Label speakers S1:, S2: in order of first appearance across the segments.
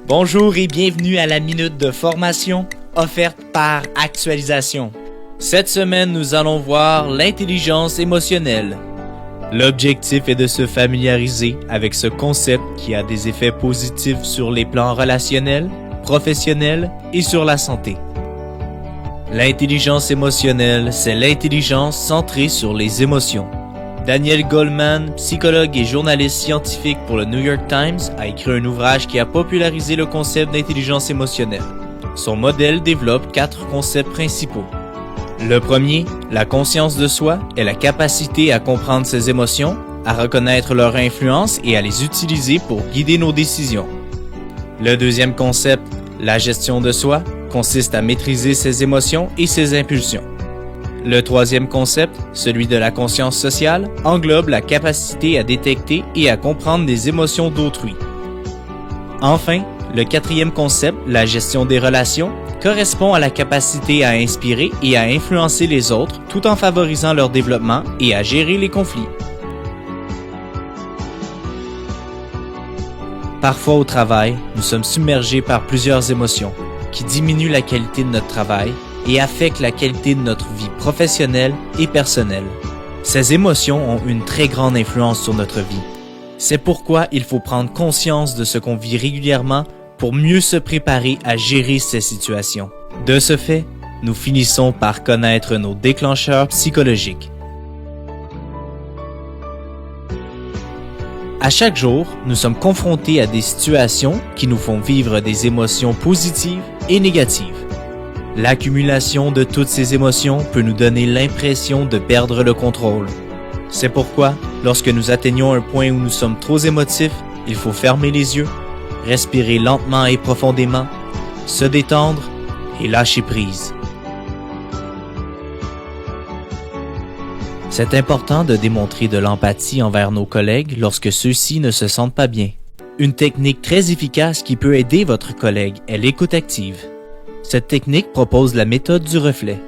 S1: Bonjour et bienvenue à la Minute de formation offerte par Actualisation. Cette semaine, nous allons voir l'intelligence émotionnelle. L'objectif est de se familiariser avec ce concept qui a des effets positifs sur les plans relationnels, professionnels et sur la santé. L'intelligence émotionnelle, c'est l'intelligence centrée sur les émotions. Daniel Goleman, psychologue et journaliste scientifique pour le New York Times, a écrit un ouvrage qui a popularisé le concept d'intelligence émotionnelle. Son modèle développe 4 concepts principaux. Le premier, la conscience de soi, est la capacité à comprendre ses émotions, à reconnaître leur influence et à les utiliser pour guider nos décisions. Le deuxième concept, la gestion de soi, consiste à maîtriser ses émotions et ses impulsions. Le troisième concept, celui de la conscience sociale, englobe la capacité à détecter et à comprendre les émotions d'autrui. Enfin, le quatrième concept, la gestion des relations, correspond à la capacité à inspirer et à influencer les autres tout en favorisant leur développement et à gérer les conflits. Parfois au travail, nous sommes submergés par plusieurs émotions qui diminuent la qualité de notre travail et affectent la qualité de notre vie professionnelle et personnelle. Ces émotions ont une très grande influence sur notre vie. C'est pourquoi il faut prendre conscience de ce qu'on vit régulièrement pour mieux se préparer à gérer ces situations. De ce fait, nous finissons par connaître nos déclencheurs psychologiques. À chaque jour, nous sommes confrontés à des situations qui nous font vivre des émotions positives et négatives. L'accumulation de toutes ces émotions peut nous donner l'impression de perdre le contrôle. C'est pourquoi, lorsque nous atteignons un point où nous sommes trop émotifs, il faut fermer les yeux, respirer lentement et profondément, se détendre et lâcher prise. C'est important de démontrer de l'empathie envers nos collègues lorsque ceux-ci ne se sentent pas bien. Une technique très efficace qui peut aider votre collègue est l'écoute active. Cette technique propose la méthode du reflet.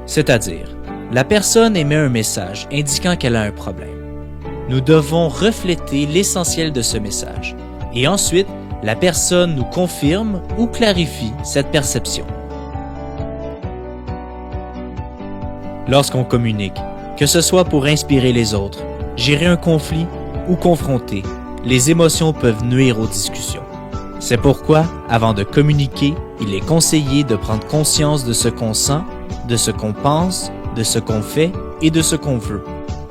S1: C'est-à-dire, la personne émet un message indiquant qu'elle a un problème. Nous devons refléter l'essentiel de ce message. Et ensuite, la personne nous confirme ou clarifie cette perception. Lorsqu'on communique, que ce soit pour inspirer les autres, gérer un conflit ou confronter, les émotions peuvent nuire aux discussions. C'est pourquoi, avant de communiquer, il est conseillé de prendre conscience de ce qu'on sent, de ce qu'on pense, de ce qu'on fait et de ce qu'on veut.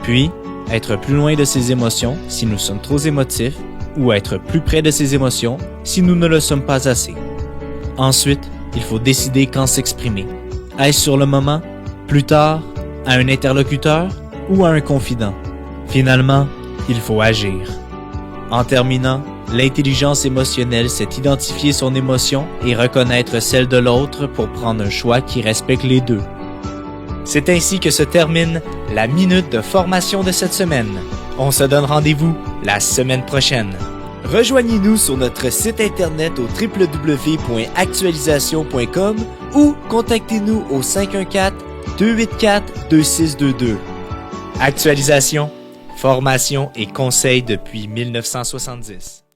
S1: Puis, être plus loin de ses émotions si nous sommes trop émotifs ou être plus près de ses émotions si nous ne le sommes pas assez. Ensuite, il faut décider quand s'exprimer. Est-ce sur le moment, plus tard, à un interlocuteur ou à un confident? Finalement, il faut agir. En terminant, l'intelligence émotionnelle, c'est identifier son émotion et reconnaître celle de l'autre pour prendre un choix qui respecte les deux. C'est ainsi que se termine la minute de formation de cette semaine. On se donne rendez-vous la semaine prochaine. Rejoignez-nous sur notre site internet au www.actualisation.com ou contactez-nous au 514-284-2622. Actualisation, formation et conseils depuis 1970.